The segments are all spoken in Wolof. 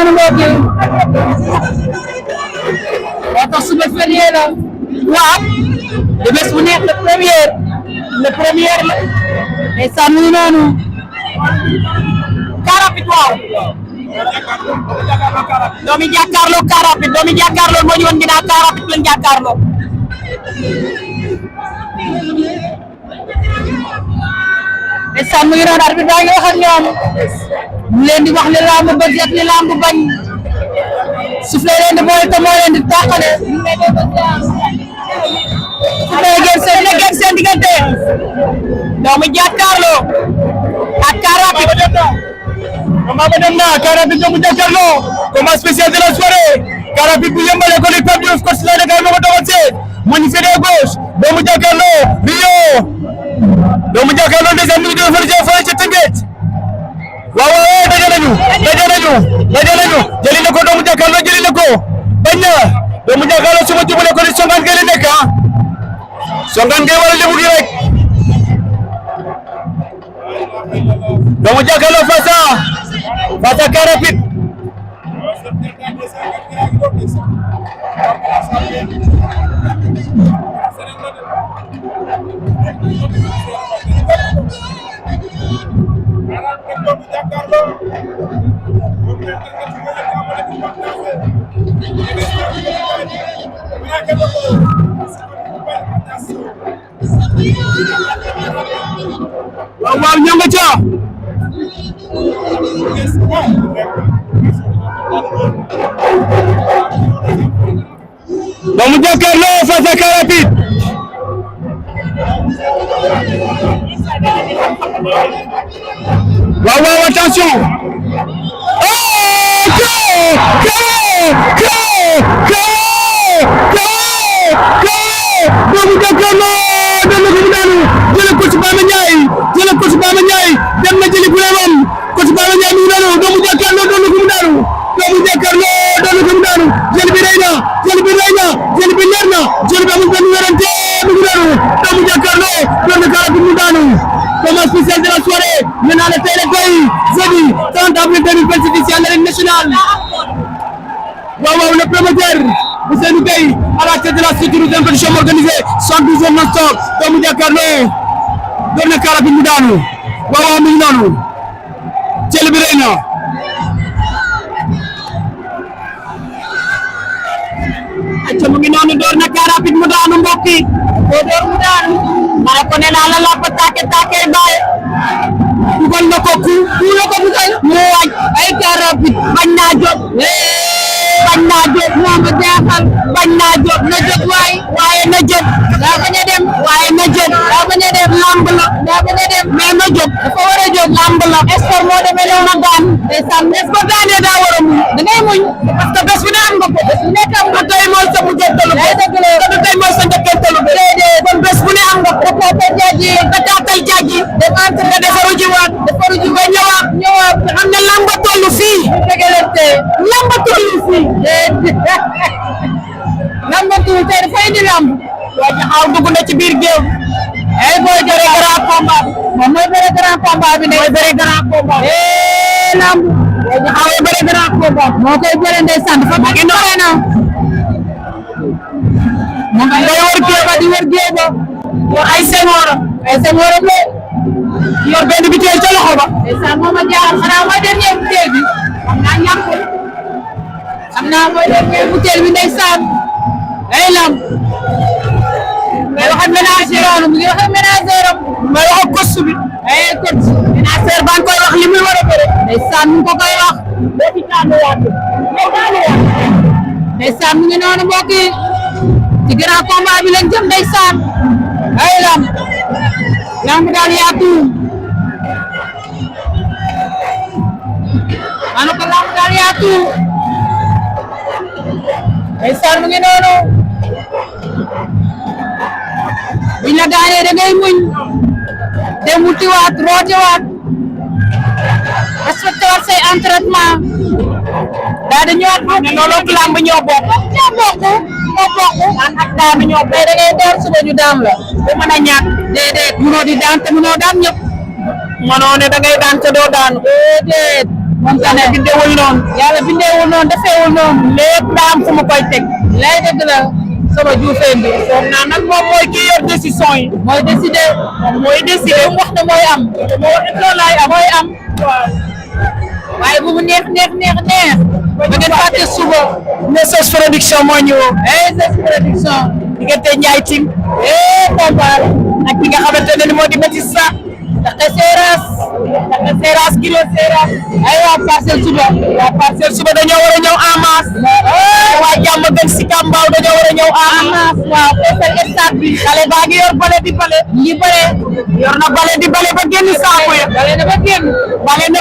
noonu mbokk yi moo tax suba férié la waaw le bés bu nekk le premier la ndeysaan mu ngi noonu car rapide waaw doomi jàkkaarloo car rapide doomi jàkkaarloo moo ñu woon ginnaaw car rapide lañ jàkkaarloo ndeysaan mu ngi noonu arbitre baa ngi wax ak ñoom mu leen di wax li lamb bëgg ak li lamb bañ soufflé leen di boole te moo leen di tàqale soufflé ngeen seen diggante doomu jàkkaarloo ak car rapide combat ba dem na car rapide doomu jàkkaarloo combat spécial de la soirée car rapide bu yembale ko li Pape Diouf coach la Dakar moo ko doxal moo ñu féetee gauche doomu jàkkaarloo Rio doomu jàkkaarloo déjà mu ngi doon fële ca Tëngéej waaw daje nañu jëli na ko doomu jàkkaarloo jëli na ko bañ na doomu jàkkaarloo su ma jubale ko ni songaan ngay nekk songaan ngay wala lébu gi rek doomu jàkkaarloo face à car rapide waaw ñoo nga ca doomu jàkkaarloo face à car rapide waaw attention doomu jàkkaarloo dem na ko mu daanu jëlee coach Baba Ndiaye dem na jëli bureewam coach Baba Ndiaye mu daanu doomu jàkkaarloo doon na ko mu daanu jëli bi rëy na jëli bi leer na jëli bi amul benn werante mu daanu doomu jàkkaarloo doon na car rapide mu daanu combat spécial de la soirée maintenant le tey jeudi 30 avril 2026 ici à l'arène nationale waaw le promoteur Ousseynou Gueye à la tête de la structure de compétition organisée 72 heures non-stop doomu jàkkaarloo doon na car rapide mu daanu waaw mu ngi noonu jël bi rëy na acca mu ngi noonu door na car rapide mu daanu mbokk yi door mu daanu ma ne ko nee naa la lapp taake baay dugal na ko ku la ko dugal mu waaj ay car rapide bañ naa jóg moo ma jaaxal bañ naa jóg na jóg waaye na jóg daa bañ a dem waaye na jóg daa bañ a dem lamb la daa bañ a dem mais na jóg dafa war a jóg lamb la sport moo demee noonu na daan ndeysaan sport daanee daa war a muñ da ngay muñ parce que bés bu ne am nga ko bés bu nekk am nga tey mooy sa mujjantalu te tey mooy sa njëkkantalu déedéet kon bés bu ne am nga ko reporter jaaji nga taatal jaaji dem entre nga defaru ji waat nga ñëwaat xam ne lamb tollu fii tegalante lamb tollu fii lamb tollu tey dafay indi lamb waa Jaxaaw dugg na ci biir géew ay booy bëre grand combat moom mooy bëre grand combat bi mooy bëre grand combat lamb waa Jaxaaw bëre grand combat moo koy bëre ndeysaan dafa mag noore na moom day wër géew ba di wër géew ba yor ay sengoor la yor benn biteel ca loxo ba ndeysaan moom a jaar xanaa mooy dernier biteel bi xam naa mooy dernier biteel bi ndeysaan ay lamb may wax ak ménagère am mu ngi wax ak ménagère am may wax ak coach bi ay coach ménagère baa ngi koy wax li muy war a bëre ndeysaan mu ngi ko koy wax ndeysaan mu ngi noonu mbokk yi ci grand combat bi lañ jëm ndeysaan ay lamb daal yaatu anu ko lamb daal yaatu ndeysaan mu ngi noonu buñ la daanee da ngay muñ dem wutiwaat rootewaat respecté waat say entraînement daa di ñëwaat bu looloo lamb ñoo bokk an ak daanu ñoo bay da ngay door suba ñu daam la bu mën a ñàkk déedéet mënoo di daan te mënoo daan ñëpp mënoo ne da ngay daan te doo daan déedéet moom tane bindeewul noonu yàlla bindeewul noonu defeewul noonu lépp daa am fu mu koy teg lay dëgg la sama juufeen bi foog naa nag moom mooy kii yor décision yi mooy décider mooy décider wax ne mooy am moo wax loolu laay am mooy am waaye bu mu neex ba ngeen fàtte suba Nesos production moo ñu woo Nesos production diggante Ndiaye Ting combat ak ki nga xamante ne ni moo di Batista ndaxte Seras Giro Seras ay waa Parcelles suba dañoo war a ñëw en masse waa jàmm gën si Kambaaw dañoo war a ñëw en masse waaw feesal stade bi xale baa ngi yor bale di bale yor na bale di bale ba génn saako ya bale na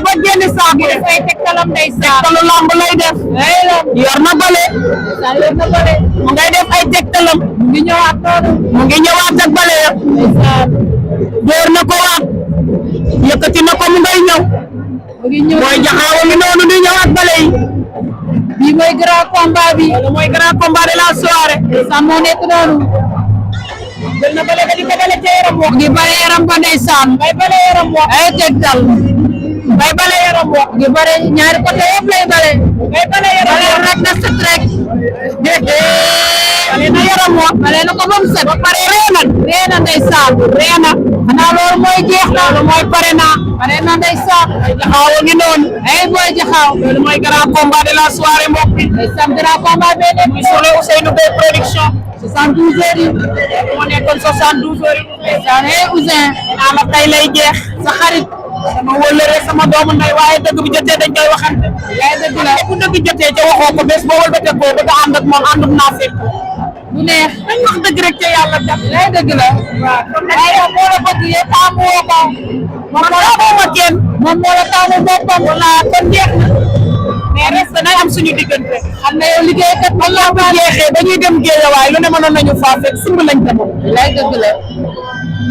ba génn saako ya fay tegtalam day tegtalu lamb lay def yor na bale mu ngay def ay tegtalam mu ngi ñëwaat ak bale ya door na ko waat yëkkati na ko mu ngay ñëw mooy jaxaawa mi noonu di ñëwaat bale yi bii mooy grand combat bi mooy grand combat de la soirée sa moo nekk noonu jël na bale ga di ko bale ca yaram wax ngi bale yaram ba ndeysaan bay bale yaram wax ay tegtal bay bale yaram wax ngi bale ñaari côté yëpp lay bale bay bale yaram bale rek na set rek bale na yaram wax bale na ko ba mu set ba pare reena ndeysaan reena xanaa loolu mooy jeex na loolu mooy pare na ndeysaan jaxaaw ngi noonu ay booy jaxaaw loolu mooy grand combat de la soirée mbokk yi ndeysaan grand combat bee nekk muy sole Ousseynou Bey production 72 heures yi moo nekkoon 72 heures yi ndeysaan ay Ouzin naa la tey lay jeex sa xarit sama wëllëre sama doomu ndey waaye dëgg bi jotee dañ koy waxante yaay dëgg la bu dëgg jotee ca waxoo ko bés boo wëlbatee ko bëgg a ànd ak moom àndum naa fekk du neex dañ wax dëgg rek ca yàlla def yaay dëgg la waaw ay moo la bëgg yee taamu woo ko moom moo kenn moom moo la taamu boppam wala kon jeex na mais reste nay am suñu diggante xam na yow liggéeykat ba laa bu jeexee ba ñuy dem géejawaay lu ne mënoon nañu faa fekk simb lañ demoon yaay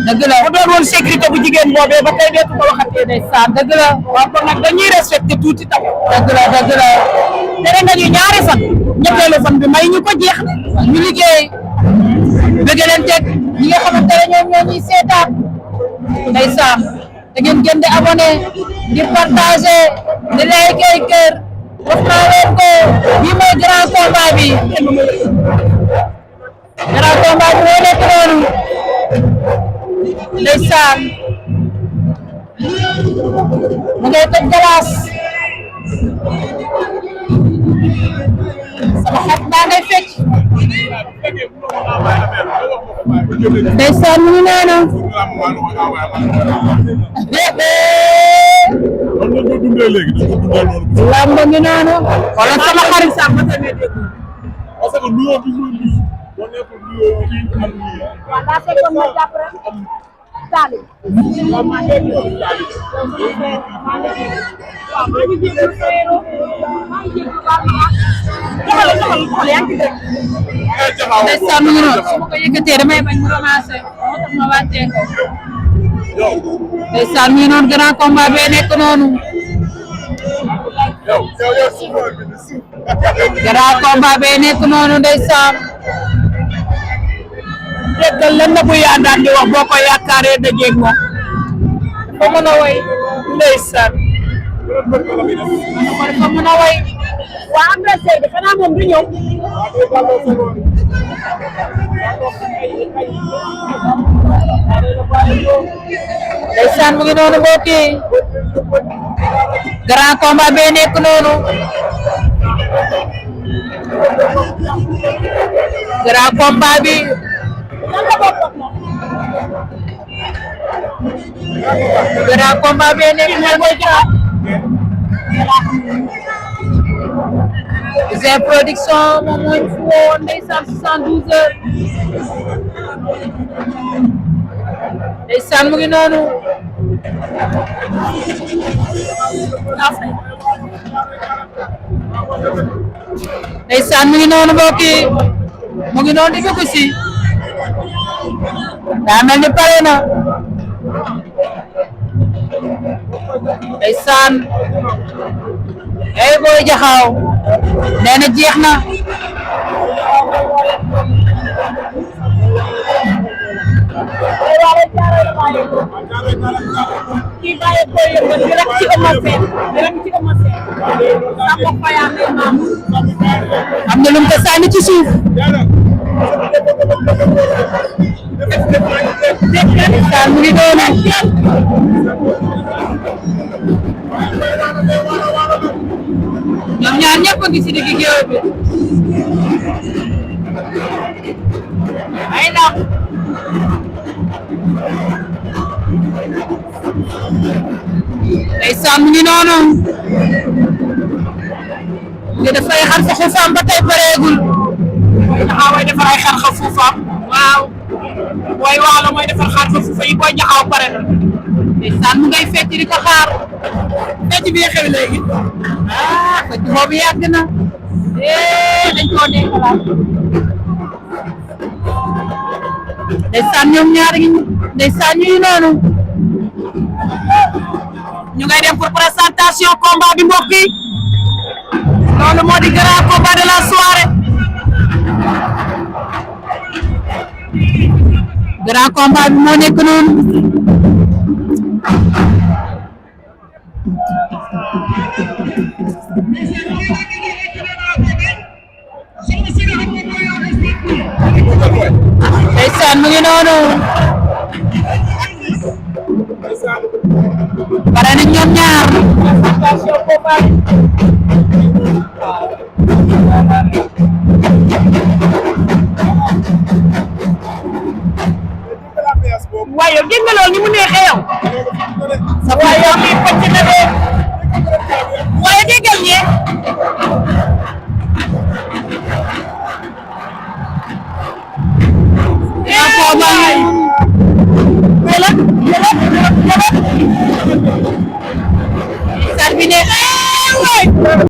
dëgg la bu doon woon sécurité bu jigéen boobee ba tey deetu ko waxatee ndeysaan dëgg la waaw kon nag dañuy respecté tuuti tam dëgg la tere nga ñu ñaari fan ñetteelu fan bi may ñu ko jeex na ñu liggéey bëgg leen teg ñi nga xamante ne ñoom ñoo ñuy seetaan ndeysaan da ngeen gën di abonné di partagé di like ay kër wax naa leen ko bii mooy grand combat bi moo nekk noonu ndeysaan mu ngay toj galaas sama xat daa ngay fecc ndeysaan mu ngi noonu lamb ngi noonu xoolal sama xarit sax ma tamit dégg parce que nuyoo bi muy nuyu boo nekkul nuyoo bi am nii waaw daa fekkoon ma jàpp rek Saliou waaw maa ngi jégalu ndeysaan mu ngi noonu su ma ko yëkkatee damay bañ mu ramassé moo tax ma wàccee ko ndeysaan mu ngi noonu grand combat bee nekk noonu grand combat bee nekk noonu ndeysaan déggal lan la bu yaandaan di wax boo ko yaakaaree dajeeg moom fa mën a way ndeysaan fa mën a way waa adversaire bi xanaa moom du ñëw ndeysaan mu ngi noonu mbokk yi grand combat bee nekk noonu grand combat bi grand combat bee nekk noonu Ouzin Production moom mooy fi woon ndeysaan 72 heures ndeysaan mu ngi noonu ndeysaan mu ngi noonu mbokk yi mu ngi noonu di dugg si daa mel ni pare na ndeysaan ay booy jaxaaw nee na jeex na bàyyi ko kii bàyyi ko yëngal di rek ci Eumeu Sène di rek ci Eumeu Sène Samba Faye maam am na lu mu ko sànni ci suuf ndeysaan mu ngi doon ñoom ñaar ñëpp a ngi ci digg géew bi ay ndax ndeysaan mu ngi noonu nga dafay xar fa xuufaam ba tey pareegul Jaxaw mooy defar ay xar xa fuufaam waaw booy waalo mooy defar xar xa fuufa yi booy Jaxaw pare na ndeysaan mu ngay fecc di ko xaar fecc bi xew léegi fecc boobu yàgg na dañ koo denkalaat ndeysaan ñoom ñaar gi ndeysaan ñuy noonu ñu ngay dem pour présentation combat bi mbokk yi loolu moo di grand combat de la soirée grand combat bi moo nekk noonu ndeysaan mu ngi noonu pare nañ ñoom ñaar présentation combat waaye yow dégg nga loolu ni mu neexee yow waaye yow mii pàcc na de waaye déggal ñee